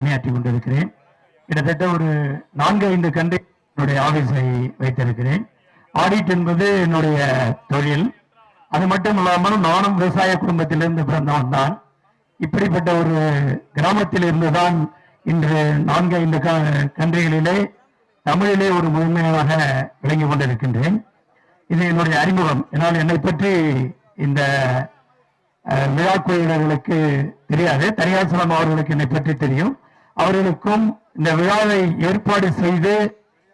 பணியாற்றி கொண்டிருக்கிறேன். கிட்டத்தட்ட ஒரு 4-5 கண்ட்ரி என்னுடைய ஆபீஸை வைத்திருக்கிறேன். ஆடிட் என்பது என்னுடைய தொழில். அது மட்டும் இல்லாமல் நானும் விவசாய குடும்பத்திலிருந்து பிறந்தவன் தான். இப்படிப்பட்ட ஒரு கிராமத்தில் இருந்துதான் இன்று 4-5 கண்ட்ரிகளிலே தமிழிலே ஒரு முழுமையாக விளங்கி கொண்டிருக்கின்றேன். இது என்னுடைய அறிமுகம். என்னால் என்னை பற்றி இந்த விழா குழுவினர்களுக்கு தெரியாது. தனியாசலம் அவர்களுக்கு என்னை பற்றி தெரியும். அவர்களுக்கும் இந்த விழாவை ஏற்பாடு செய்து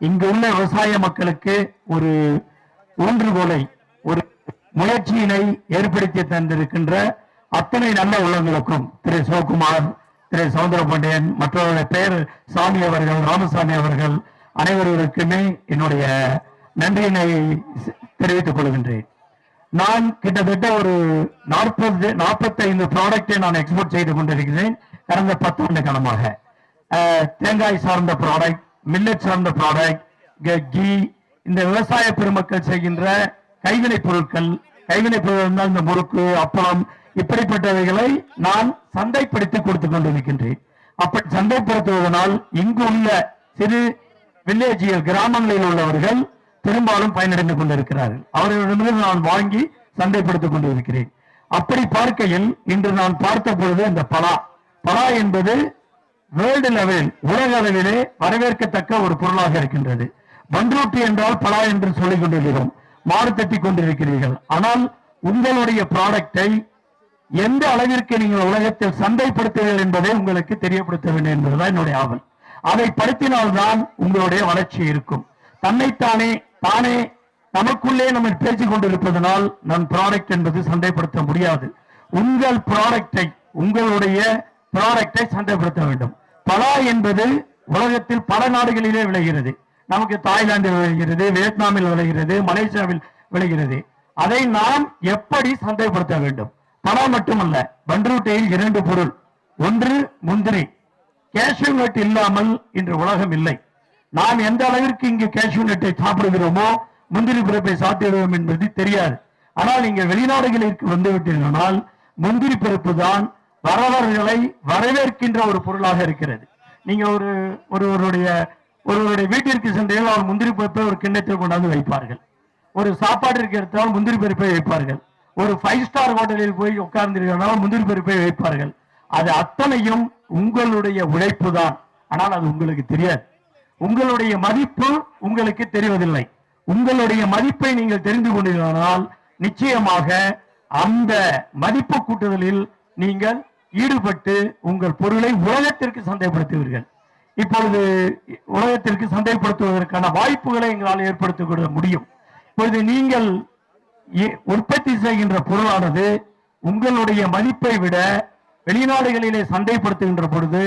இங்கு உள்ள விவசாய மக்களுக்கு ஒரு ஊன்றுகோலை, ஒரு முயற்சியினை ஏற்படுத்தி தந்திருக்கின்ற அத்தனை நல்ல உள்ளங்களுக்கும் திரு சிவகுமார், திரு சவுந்தரபாண்டியன், மற்றவருடைய பெயர் சாமி அவர்கள், ராமசாமி அவர்கள் அனைவருக்குமே என்னுடைய நன்றியினை தெரிவித்துக் கொள்கின்றேன். நான் கிட்டத்தட்ட ஒரு 45 ப்ராடக்டை நான் எக்ஸ்போர்ட் செய்து கொண்டிருக்கிறேன் கடந்த 10 ஆண்டு காலமாக. தேங்காய் சார்ந்த ப்ராடக்ட், மில்லட் சார்ந்த ப்ராடக்ட், கீ, இந்த விவசாய பெருமக்கள் செய்கின்ற கைவினை பொருட்கள், இந்த முறுக்கு, அப்பளம், இப்படிப்பட்டவைகளை நான் சந்தைப்படுத்தி கொடுத்து கொண்டிருக்கின்றேன். அப்படி சந்தைப்படுத்துவதனால் இங்கு உள்ள சிறு வில்லேஜியல் கிராமங்களில் உள்ளவர்கள் பெரும்பாலும் பயனடைந்து கொண்டிருக்கிறார்கள். அவர்களிடமிருந்து நான் வாங்கி சந்தைப்படுத்திக் கொண்டிருக்கிறேன். அப்படி பார்க்கையில் இன்று நான் பார்த்த பொழுது இந்த பலா என்பது வேர்ல்டு லெவலில், உலக அளவிலே வரவேற்கத்தக்க ஒரு பொருளாக இருக்கின்றது. பண்ருட்டி என்றால் பலா என்று சொல்லிக் கொண்டிருக்கிறோம், மாறு தட்டி கொண்டிருக்கிறீர்கள். ஆனால் உங்களுடைய ப்ராடக்டை எந்த அளவிற்கு நீங்கள் உலகத்தில் சந்தைப்படுத்துவீர்கள் என்பதை உங்களுக்கு தெரியப்படுத்த வேண்டும் என்பதுதான் என்னுடைய ஆவல். அதை படுத்தினால்தான் உங்களுடைய வளர்ச்சி இருக்கும். தன்னைத்தானே நமக்குள்ளே நம்ம பேசிக் கொண்டிருப்பதனால் நம் ப்ராடக்ட் என்பது சந்தைப்படுத்த முடியாது. உங்களுடைய ப்ராடக்டை சந்தைப்படுத்த வேண்டும். பலா என்பது உலகத்தில் பல நாடுகளிலே விளைகிறது. நமக்கு தாய்லாந்தில் விளைகிறது, வியட்நாமில் விளைகிறது, மலேசியாவில் விளைகிறது. அதை நாம் எப்படி சந்தைப்படுத்த வேண்டும்? பலா மட்டுமல்ல, பண்ருட்டியில் 2 பொருள். ஒன்று முந்திரி. கேஷ்யூ நட் இல்லாமல் இன்று உலகம் இல்லை. நாம் எந்த அளவிற்கு இங்கு கேஷ்யூ நட்டை சாப்பிடுகிறோமோ முந்திரி பருப்பை சாப்பிடுவோம் என்பது தெரியாது. ஆனால் நீங்க வெளிநாடுகளுக்கு வந்துவிட்டீர்களால் முந்திரி பருப்பு தான் வரவர்களை வரவேற்கின்ற ஒரு பொருளாக இருக்கிறது. நீங்க ஒருவருடைய வீட்டிற்கு சென்றீர்கள், அவர் முந்திரி பருப்பை ஒரு கிண்ணத்தில் கொண்டாந்து வைப்பார்கள். ஒரு சாப்பாட்டிற்கு எடுத்தால் முந்திரி பருப்பை வைப்பார்கள். ஒரு 5 ஸ்டார் ஹோட்டலில் போய் உட்கார்ந்தீர்கள், முந்திரி பருப்பை வைப்பார்கள். அது அத்தனையும் உங்களுடைய உழைப்பு தான். ஆனால் அது உங்களுக்கு தெரியாது. உங்களுடைய மதிப்பு உங்களுக்கு தெரிவதில்லை. உங்களுடைய மதிப்பை நீங்கள் தெரிந்து கொண்டீர்களானால் நிச்சயமாக அந்த மதிப்பு கூட்டுதலில் நீங்கள் ஈடுபட்டு உங்கள் பொருளை உலகத்திற்கு சந்தைப்படுத்துவீர்கள். இப்பொழுது உலகத்திற்கு சந்தைப்படுத்துவதற்கான வாய்ப்புகளை எங்களால் ஏற்படுத்திக் முடியும். இப்பொழுது நீங்கள் உற்பத்தி செய்கின்ற பொருளானது உங்களுடைய மதிப்பை விட வெளிநாடுகளிலே சந்தைப்படுத்துகின்ற பொழுது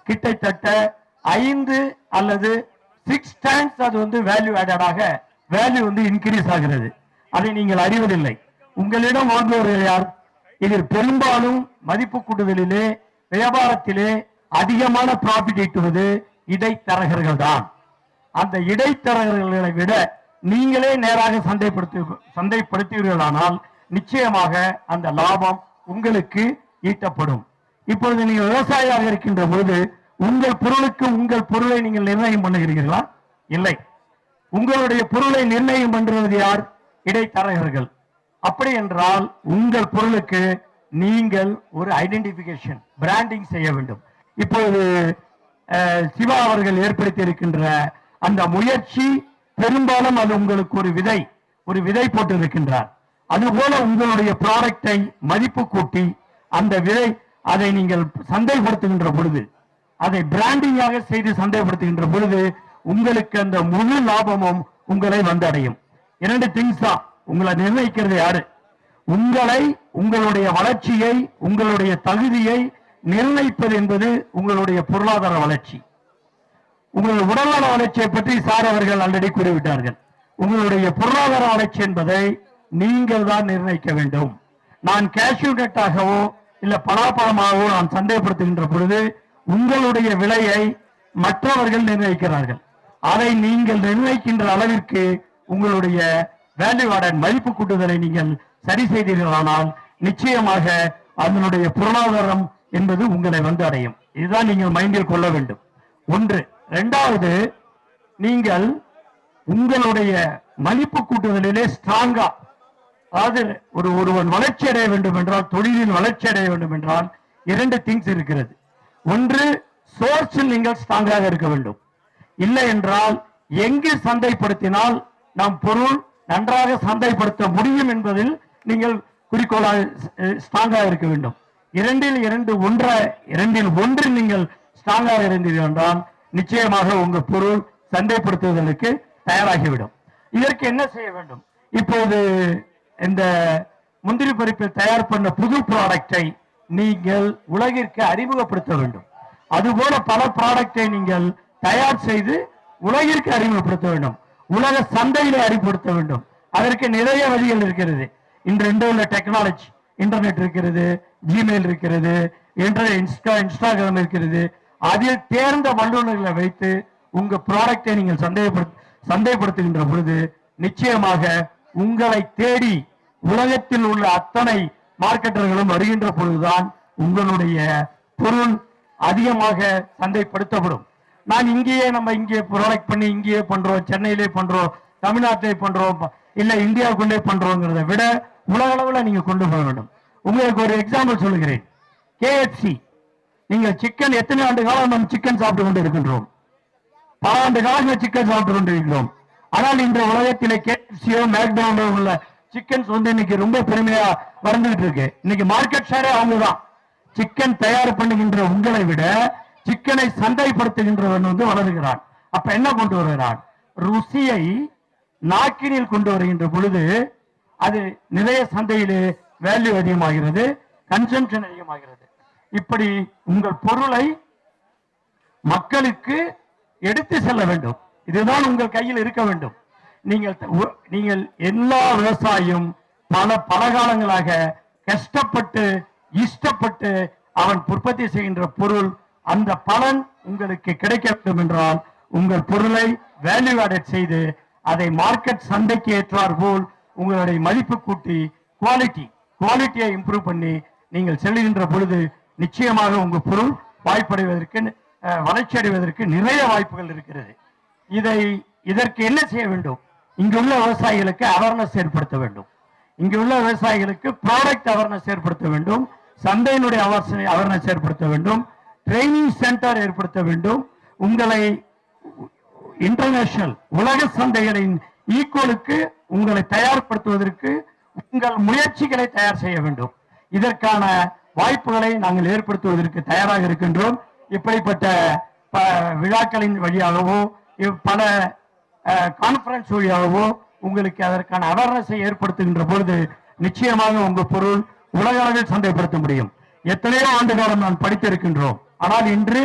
கிட்டத்தட்ட 5 அல்லது 6 டைம்ஸ் அது வேல்யூ ஆடடாக வேல்யூ இன்கிரீஸ் ஆகிறது. அதை நீங்கள் அறிவதில்லை. உங்களிடம் வாங்குவவர்கள் யார்? இதில் பெரும்பாலும் மதிப்பு கூட்டுதலிலே, வியாபாரத்திலே அதிகமான ப்ராஃபிட் ஈட்டுவது இடைத்தரகர்கள் தான். அந்த இடைத்தரகர்களை விட நீங்களே நேராக சந்தைப்படுத்துவீர்களானால் நிச்சயமாக அந்த லாபம் உங்களுக்கு ஈட்டப்படும். இப்பொழுது நீங்கள் விவசாயியாக இருக்கின்ற பொழுது உங்கள் பொருளுக்கு உங்கள் பொருளை நீங்கள் நிர்ணயம் பண்ணுகிறீர்களா? இல்லை. உங்களுடைய பொருளை நிர்ணயம் பண்றது யார்? இடைத்தரகர்கள். அப்படி என்றால் உங்கள் பொருளுக்கு நீங்கள் ஒரு ஐடென்டிபிகேஷன், பிராண்டிங் செய்ய வேண்டும். இப்பொழுது சிவா அவர்கள் ஏற்படுத்தி இருக்கின்ற அந்த முயற்சி பெரும்பாலும் அது உங்களுக்கு ஒரு விதை போட்டு இருக்கின்றார். அதுபோல உங்களுடைய ப்ராடக்டை மதிப்பு கூட்டி அந்த அதை நீங்கள் சந்தைப்படுத்துகின்ற பொழுது, அதை பிராண்டிங்காக செய்து சந்தைப்படுத்துகின்ற பொழுது உங்களுக்கு அந்த முழு லாபமும் உங்களை வந்தடையும். 2 திங்ஸ் தான் உங்களை நிர்ணயிக்கிறது யாரு? உங்களுடைய வளர்ச்சியை, உங்களுடைய தகுதியை நிர்ணயிப்பது என்பது உங்களுடைய பொருளாதார வளர்ச்சி. உங்களுடைய உடல்நல வளர்ச்சியை பற்றி சார் அவர்கள் ஆல்ரெடி கூறிவிட்டார்கள். உங்களுடைய பொருளாதார வளர்ச்சி என்பதை நீங்கள் தான் நிர்ணயிக்க வேண்டும். நான் கேஷ்யூ நட்டாகவோ இல்ல பலாப்பழமாகவோ நான் சந்தைப்படுத்துகின்ற பொழுது உங்களுடைய விலையை மற்றவர்கள் நிர்ணயிக்கிறார்கள். அதை நீங்கள் நிர்ணயிக்கின்ற அளவிற்கு உங்களுடைய வேல்யூ ஆடட் மதிப்பு கூட்டுதலை நீங்கள் சரி செய்தீர்களானால் நிச்சயமாக அதனுடைய பொருளாதாரம் என்பது உங்களை அடையும். இதுதான் நீங்கள் மைண்டில் கொள்ள வேண்டும். ஒன்று. இரண்டாவது, நீங்கள் உங்களுடைய மதிப்பு கூட்டுதலிலே ஸ்ட்ராங்கா, அதாவது ஒருவன் வளர்ச்சி அடைய வேண்டும் என்றால், தொழிலில் வளர்ச்சி அடைய வேண்டும் என்றால் 2 திங்ஸ் இருக்கிறது. ஒன்று, சோர்ஸில் நீங்கள் ஸ்ட்ராங்காக இருக்க வேண்டும். இல்லை என்றால் எங்கு சந்தைப்படுத்தினால் நாம் பொருள் நன்றாக சந்தைப்படுத்த முடியும் என்பதில் நீங்கள் குறிக்கோளாக ஸ்ட்ராங்காக இருக்க வேண்டும். இரண்டில் ஒன்று நீங்கள் ஸ்ட்ராங்காக இருந்தீர்கள் என்றால் நிச்சயமாக உங்கள் பொருள் சந்தைப்படுத்துவதற்கு தயாராகிவிடும். இதற்கு என்ன செய்ய வேண்டும்? இப்போது இந்த முந்திரி பருப்பை தயார் பண்ண புது ப்ராடக்டை நீங்கள் உலகிற்கு அறிமுகப்படுத்த வேண்டும். அதுபோல பல ப்ராடக்டை நீங்கள் தயார் செய்து உலகிற்கு அறிமுகப்படுத்த வேண்டும். உலக சந்தையிலே அறிமுகப்படுத்த வேண்டும். அதற்கு நிறைய வழிகள் இருக்கிறது. இன்று டெக்னாலஜி, இன்டர்நெட் இருக்கிறது, ஜிமெயில் இருக்கிறது, இன்ஸ்டாகிராம் இருக்கிறது. அதில் தேர்ந்த வல்லுநர்களை வைத்து உங்க ப்ராடக்டை நீங்கள் சந்தைப்படுத்துகின்ற பொழுது நிச்சயமாக உங்களை தேடி உலகத்தில் உள்ள அத்தனை மார்க்கெட்டர்களும் வருகின்ற பொழுதுதான் உங்களுடைய பொருள் அதிகமாக சந்தைப்படுத்தப்படும். நான் நம்ம இங்கே ப்ராடக்ட் பண்ணி இங்கேயே பண்றோம், சென்னையிலே பண்றோம், தமிழ்நாட்டிலே பண்றோம், இல்ல இந்தியாவுக்குள்ளே பண்றோங்கிறத விட உலக அளவில் நீங்க கொண்டு போக வேண்டும். உங்களுக்கு ஒரு எக்ஸாம்பிள் சொல்லுகிறேன். KFC, நீங்கள் சிக்கன் எத்தனை ஆண்டு காலம் நம்ம சிக்கன் சாப்பிட்டு கொண்டு இருக்கின்றோம், பல ஆண்டு காலங்கள் சிக்கன் சாப்பிட்டு கொண்டிருக்கிறோம். ஆனால் இந்த உலகத்திலே KFCயோ மேக்டொனால்டோ உள்ள சிக்கன்ஸ் இன்னைக்கு ரொம்ப பெருமையா வளர்ந்துகிட்டு இருக்கு. இன்னைக்கு மார்க்கெட் ஷேரே அவங்கதான். சிக்கன் தயார் பண்ணுகின்ற உங்களை விட சிக்கனை சந்தைப்படுத்துகின்றவன் வளர்கிறான். அப்ப என்ன கொண்டு வருகிறான்? ருசியை நாக்கினில் கொண்டு வருகின்ற பொழுது அது நிறைய சந்தையிலே வேல்யூ அதிகமாகிறது, கன்சம்ஷன் அதிகமாகிறது. இப்படி உங்கள் பொருளை மக்களுக்கு எடுத்து செல்ல வேண்டும். இதுதான் உங்கள் கையில் இருக்க வேண்டும். நீங்கள் எல்லா விவசாயியும் பல காலங்களாக கஷ்டப்பட்டு இஷ்டப்பட்டு அவன் உற்பத்தி செய்கின்ற பொருள், அந்த பலன் உங்களுக்கு கிடைக்க வேண்டும் என்றால் உங்கள் பொருளை வேல்யூ ஆடட் செய்து அதை மார்க்கெட் சந்தைக்கு ஏற்றார் போல் உங்களுடைய மதிப்பு கூட்டி குவாலிட்டியை இம்ப்ரூவ் பண்ணி நீங்கள் செல்கின்ற பொழுது நிச்சயமாக உங்கள் பொருள் வாய்ப்படைவதற்கு, வளர்ச்சி அடைவதற்கு நிறைய வாய்ப்புகள் இருக்கிறது. இதற்கு என்ன செய்ய வேண்டும்? இங்குள்ள விவசாயிகளுக்கு அவேர்னஸ் ஏற்படுத்த வேண்டும். இங்குள்ள விவசாயிகளுக்கு ப்ராடக்ட் அவேர்னஸ் ஏற்படுத்த வேண்டும், சந்தையினுடைய அவேர்னஸ் ஏற்படுத்த வேண்டும், ட்ரைனிங் சென்டர் ஏற்படுத்த வேண்டும். உங்களை இன்டர்நேஷனல் உலக சந்தைகளின் ஈக்குவலுக்கு உங்களை தயார்படுத்துவதற்கு உங்கள் முயற்சிகளை தயார் செய்ய வேண்டும். இதற்கான வாய்ப்புகளை நாங்கள் ஏற்படுத்துவதற்கு தயாராக இருக்கின்றோம். இப்படிப்பட்ட விழாக்களின் வழியாகவோ பல கான்பரன்ஸ் வழியாகவோ உங்களுக்கு அதற்கான அவேர்னஸை ஏற்படுத்துகின்ற பொழுது நிச்சயமாக உங்கள் பொருள் உலக அளவில் சந்தைப்படுத்த முடியும். எத்தனையோ ஆண்டு காலம் நான் படித்திருக்கின்றோம். ஆனால் இன்று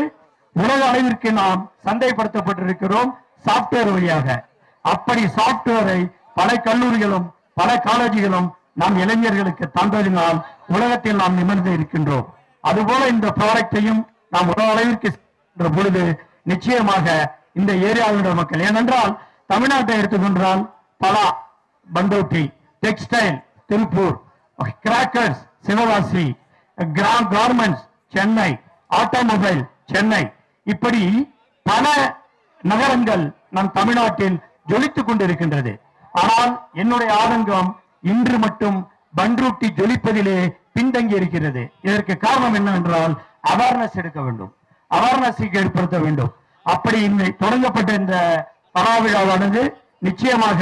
உலக அளவிற்கு நாம் சந்தைப்படுத்தப்பட்டிருக்கிறோம் சாப்ட்வேர் வழியாக. அப்படி சாப்ட்வேரை பல கல்லூரிகளும் பல காலேஜுகளும் நாம் இளைஞர்களுக்கு தந்ததினால் உலகத்தில் நாம் நிமிர்ந்து இருக்கின்றோம். அதுபோல இந்த ப்ராடக்டையும் நாம் உலக அளவிற்கு சென்ற பொழுது நிச்சயமாக இந்த ஏரியாவுடைய மக்கள், ஏனென்றால் தமிழ்நாட்டை எடுத்துக்கொண்டால் பலா, பண்டோட்டி, textile Tiruppur, crackers Sivakasi, garments Chennai, automobile Chennai, இப்படி பல நகரங்கள் நம் தமிழ்நாட்டில் ஜொலித்துக் கொண்டிருக்கின்றது. ஆனால் என்னுடைய ஆதங்கம் இன்று மட்டும் பண்ருட்டி ஜொலிப்பதிலே பின்தங்கி இருக்கிறது. இதற்கு காரணம் என்னவென்றால் அவேர்னஸ் எடுக்க வேண்டும், அவேர்னஸ் ஏற்படுத்த வேண்டும். அப்படி தொடங்கப்பட்ட இந்த பலா விழாவானது நிச்சயமாக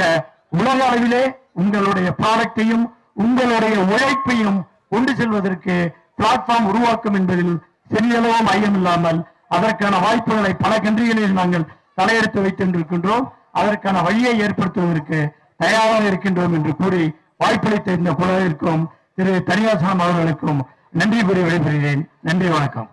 உலக அளவிலே உங்களுடைய ப்ராடக்டையும் உங்களுடைய உழைப்பையும் கொண்டு செல்வதற்கு பிளாட்ஃபார்ம் உருவாக்கும் என்பதில் சிறிதளவும் ஐயமில்லாமல் அதற்கான வாய்ப்புகளை பல கண்ட்ரிகளில் நாங்கள் தலையெடுத்து வைத்திருக்கின்றோம். அதற்கான வழியை ஏற்படுத்துவதற்கு தயாராக இருக்கின்றோம் என்று கூறி வாய்ப்பளித்த இந்த குழுவிற்கும் திரு தனியாசனம் அவர்களுக்கும் நன்றி கூறி விடைபெறுகிறேன். நன்றி, வணக்கம்.